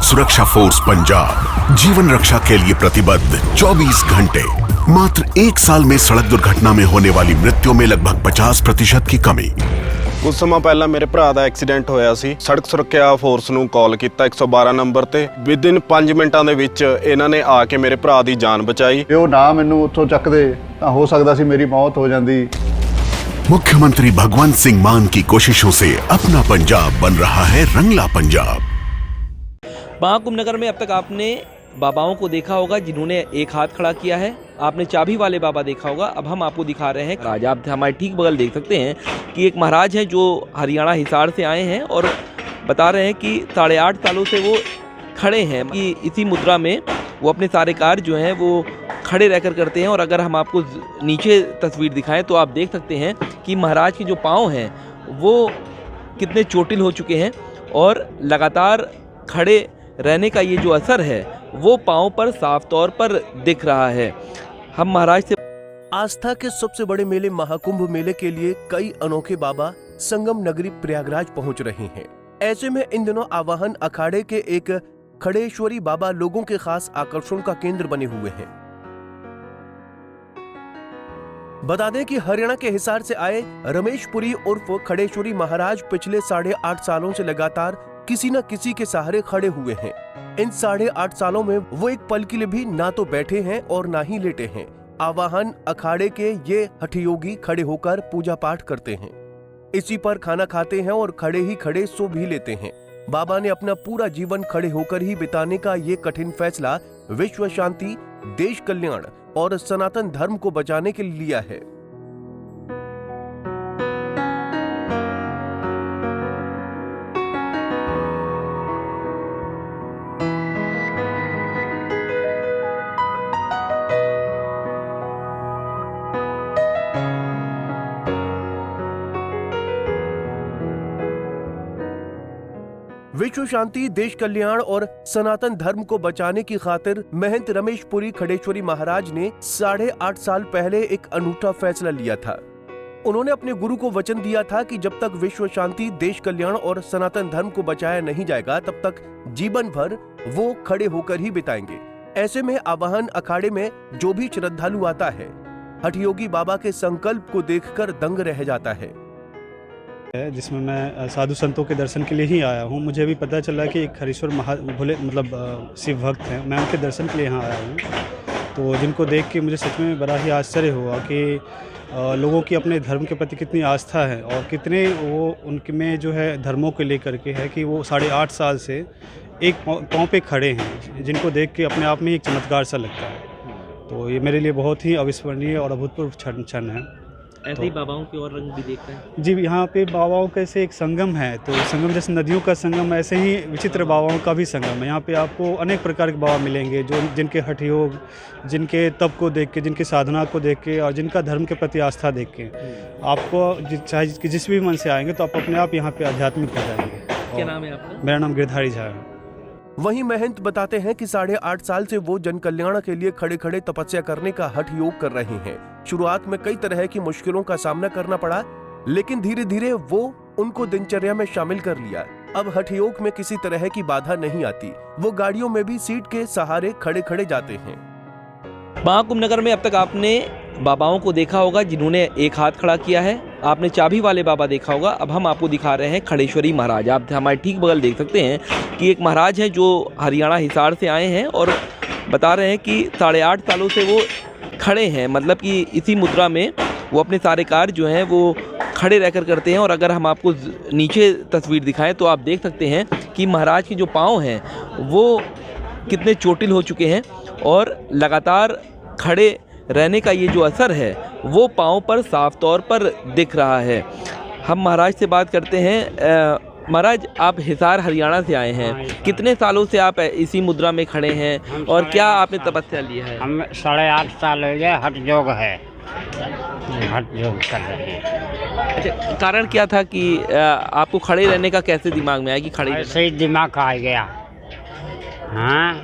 सुरक्षा फोर्स पंजाब जीवन रक्षा के लिए प्रतिबद्ध 24 घंटे। मात्र 1 साल में सड़क दुर्घटना में होने वाली मृत्यु में लगभग 50% की कमी। कुछ समय पहला मेरे भरा का एक्सीडेंट होया सी। सड़क सुरक्षा फोर्स ਨੂੰ ਕਾਲ ਕੀਤਾ 112 ਨੰਬਰ ਤੇ। ਵਿਦਿਨ 5 ਮਿੰਟਾਂ ਦੇ ਵਿੱਚ ਇਹਨਾਂ ਨੇ ਆ ਕੇ ਮੇਰੇ ਭਰਾ ਦੀ ਜਾਨ ਬਚਾਈ। ਉਹ ਨਾ ਮੈਨੂੰ ਉੱਥੋਂ ਚੱਕਦੇ ਤਾਂ ਹੋ ਸਕਦਾ ਸੀ ਮੇਰੀ मौत हो जाती। मुख्यमंत्री भगवंत सिंह मान की कोशिशों से अपना पंजाब बन रहा है रंगला पंजाब। महाकुंभ नगर में अब तक आपने बाबाओं को देखा होगा जिन्होंने एक हाथ खड़ा किया है। आपने चाबी वाले बाबा देखा होगा। अब हम आपको दिखा रहे हैं आज आप हमारे ठीक बगल देख सकते हैं कि एक महाराज हैं जो हरियाणा हिसार से आए हैं और बता रहे हैं कि 8.5 सालों से वो खड़े हैं कि इसी मुद्रा में वो अपने सारे कार्य जो हैं वो खड़े रहकर करते हैं। और अगर हम आपको नीचे तस्वीर दिखाएं तो आप देख सकते हैं कि महाराज के जो पाँव हैं वो कितने चोटिल हो चुके हैं और लगातार खड़े रहने का ये जो असर है वो पाँव पर साफ तौर पर दिख रहा है। हम महाराज से आस्था के सबसे बड़े मेले महाकुंभ मेले के लिए कई अनोखे बाबा संगम नगरी प्रयागराज पहुंच रहे हैं। ऐसे में इन दिनों आवाहन अखाड़े के एक खड़ेश्वरी बाबा लोगों के खास आकर्षण का केंद्र बने हुए हैं। बता दें कि हरियाणा के हिसार से आए रमेश पुरी उर्फ खड़ेश्वरी महाराज पिछले 8.5 सालों से लगातार किसी न किसी के सहारे खड़े हुए हैं। इन 8.5 सालों में वो एक पल के लिए भी ना तो बैठे हैं और ना ही लेटे हैं। आवाहन अखाड़े के ये हठयोगी खड़े होकर पूजा पाठ करते हैं, इसी पर खाना खाते हैं और खड़े ही खड़े सो भी लेते हैं। बाबा ने अपना पूरा जीवन खड़े होकर ही बिताने का ये कठिन फैसला विश्व शांति, देश कल्याण और सनातन धर्म को बचाने के लिए लिया है। विश्व शांति, देश कल्याण और सनातन धर्म को बचाने की खातिर महंत रमेश पुरी खड़ेश्वरी महाराज ने 8.5 साल पहले एक अनूठा फैसला लिया था। उन्होंने अपने गुरु को वचन दिया था कि जब तक विश्व शांति, देश कल्याण और सनातन धर्म को बचाया नहीं जाएगा तब तक जीवन भर वो खड़े होकर ही बिताएंगे। ऐसे में आवाहन अखाड़े में जो भी श्रद्धालु आता है हठयोगी बाबा के संकल्प को देखकर दंग रह जाता है, जिसमें मैं साधु संतों के दर्शन के लिए ही आया हूँ। मुझे भी पता चला कि एक हरीश्वर भोले शिव भक्त हैं, मैं उनके दर्शन के लिए यहाँ आया हूँ। तो जिनको देख के मुझे सच में बड़ा ही आश्चर्य हुआ कि लोगों की अपने धर्म के प्रति कितनी आस्था है और कितने वो उनके में जो है धर्मों को लेकर के है कि वो 8.5 साल से एक पाँव पे खड़े हैं, जिनको देख के अपने आप में एक चमत्कार सा लगता है। तो ये मेरे लिए बहुत ही अविस्मरणीय और अभूतपूर्व क्षण है। ऐसे ही बाबाओं के और रंग भी देखते हैं जी। यहाँ पे बाबाओं का ऐसे एक संगम है, तो संगम जैसे नदियों का संगम ऐसे ही विचित्र बाबाओं का भी संगम है। यहाँ पे आपको अनेक प्रकार के बाबा मिलेंगे जो जिनके हठयोग, जिनके तप को देख के, जिनकी साधना को देख के और जिनका धर्म के प्रति आस्था देख के आपको चाहे जिस भी मन से आएंगे तो आप अपने आप यहाँ पे आध्यात्मिक हो जाएंगे। क्या नाम है आपका? मेरा नाम गिरधारी झा है। वहीं महंत बताते हैं कि 8.5 साल से वो जन कल्याण के लिए खड़े खड़े तपस्या करने का हठ योग कर रहे हैं। शुरुआत में कई तरह की मुश्किलों का सामना करना पड़ा, लेकिन धीरे धीरे वो उनको दिनचर्या में शामिल कर लिया। अब हठ योग में किसी तरह की बाधा नहीं आती। वो गाड़ियों में भी सीट के सहारे खड़े खड़े जाते हैं। महाकुंभ नगर में अब तक आपने बाबाओं को देखा होगा जिन्होंने एक हाथ खड़ा किया है। आपने चाबी वाले बाबा देखा होगा। अब हम आपको दिखा रहे हैं खड़ेश्वरी महाराज। आप हमारे ठीक बगल देख सकते हैं कि एक महाराज हैं जो हरियाणा हिसार से आए हैं और बता रहे हैं कि 8.5 सालों से वो खड़े हैं, मतलब कि इसी मुद्रा में वो अपने सारे कार्य जो हैं वो खड़े रहकर करते हैं। और अगर हम आपको नीचे तस्वीर दिखाएं तो आप देख सकते हैं कि महाराज के जो पाँव हैं वो कितने चोटिल हो चुके हैं और लगातार खड़े रहने का ये जो असर है वो पाँव पर साफ तौर पर दिख रहा है। हम महाराज से बात करते हैं। महाराज, आप हिसार हरियाणा से आए हैं, कितने सालों से आप इसी मुद्रा में खड़े हैं और क्या आपने तपस्या ली है? हम 8.5 साल हो गए हठ योग है, हठ योग कर रहे हैं। अच्छा, कारण क्या था कि आपको खड़े रहने का कैसे दिमाग में आया कि खड़े? ऐसे ही दिमाग आ गया। हाँ,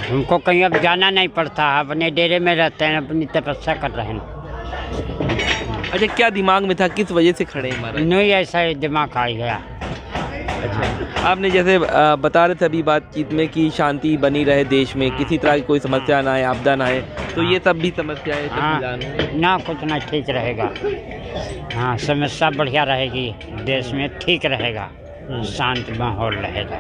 हमको कहीं अब जाना नहीं पड़ता, अपने डेरे में रहते हैं, अपनी तपस्या कर रहे हैं। अच्छा, क्या दिमाग में था, किस वजह से खड़े हैं महाराज? नहीं, ऐसा ही दिमाग आ गया। अच्छा, आपने जैसे बता रहे थे अभी बातचीत में कि शांति बनी रहे देश में, किसी तरह की कोई समस्या ना आए, आपदा ना आए, तो ये सब भी समस्याएं सब हाँ मिलान हो। ना कुछ ना ठीक रहेगा। हाँ समस्या बढ़िया रहेगी, देश में ठीक रहेगा, शांत माहौल रहेगा।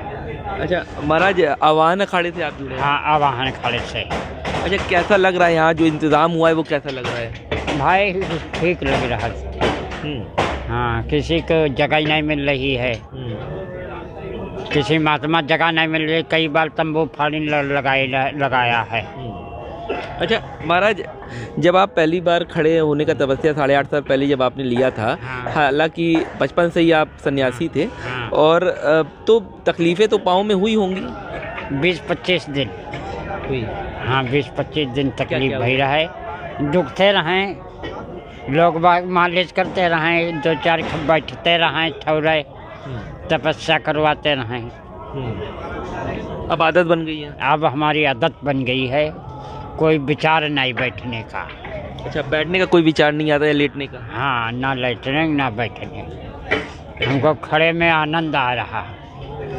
अच्छा महाराज, आवाहन अखाड़े से आप जुड़े हैं? हाँ आवाहन खड़े से। अच्छा, कैसा लग रहा है यहाँ जो इंतज़ाम हुआ है, वो कैसा लग रहा है? भाई ठीक लग रहा है। हाँ किसी को जगह नहीं मिल रही है, किसी महात्मा जगह नहीं मिल रही, कई बार तंबू फाड़ी लगाया है। अच्छा महाराज, जब आप पहली बार खड़े होने का तपस्या 8.5 साल पहले जब आपने लिया था, हाँ। हालांकि बचपन से ही आप सन्यासी थे, हाँ। और तो तकलीफ़ें तो पाँव में हुई होंगी? 20-25 दिन हुई। हाँ 20-25 दिन तकलीफ क्या भई रहे, दुखते रहें, लोग मालिश करते रहें, 2-4 बैठते रहें, ठौरे तपस्या करवाते रहें। अब आदत बन गई है? अब हमारी आदत बन गई है, कोई विचार नहीं बैठने का। अच्छा, बैठने का कोई विचार नहीं आता या लेटने का? हाँ ना लेटने ना बैठने, हमको खड़े में आनंद आ रहा।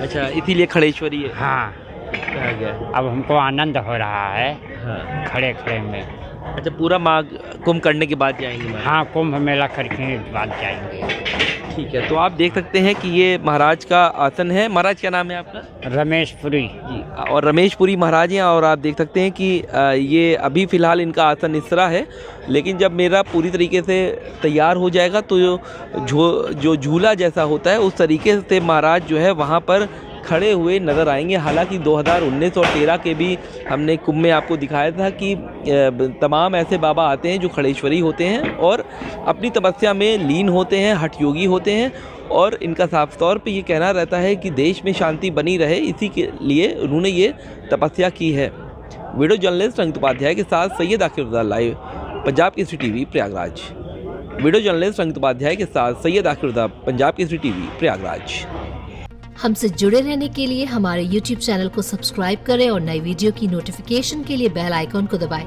अच्छा, इसीलिए खड़ेश्वरी है हाँ कहा गया है। अब हमको आनंद हो रहा है हाँ। खड़े खड़े में। अच्छा, पूरा माघ कुंभ करने के बाद जाएंगे महाराज? हाँ कुंभ मेला करके बाद जाएंगे। ठीक है, तो आप देख सकते हैं कि ये महाराज का आसन है। महाराज क्या नाम है आपका? रमेशपुरी जी, और रमेशपुरी महाराज हैं, और आप देख सकते हैं कि ये अभी फ़िलहाल इनका आसन इस तरह है, लेकिन जब मेरा पूरी तरीके से तैयार हो जाएगा तो जो झूला जैसा होता है उस तरीके से महाराज जो है वहाँ पर खड़े हुए नज़र आएंगे। हालांकि 2019 और 13 के भी हमने कुंभ में आपको दिखाया था कि तमाम ऐसे बाबा आते हैं जो खड़ेश्वरी होते हैं और अपनी तपस्या में लीन होते हैं, हठ योगी होते हैं, और इनका साफ तौर पे ये कहना रहता है कि देश में शांति बनी रहे, इसी के लिए उन्होंने ये तपस्या की है। वीडियो जर्नलिस्ट रंजित उपाध्याय के साथ Syed Aqib Raza, live Punjab Kesari TV Prayagraj. Video journalist Ranjit Upadhyay के साथ सैयद आकिब रज़ा, पंजाब केसरी टीवी प्रयागराज। हमसे जुड़े रहने के लिए हमारे YouTube चैनल को सब्सक्राइब करें और नई वीडियो की नोटिफिकेशन के लिए बेल आइकॉन को दबाएं।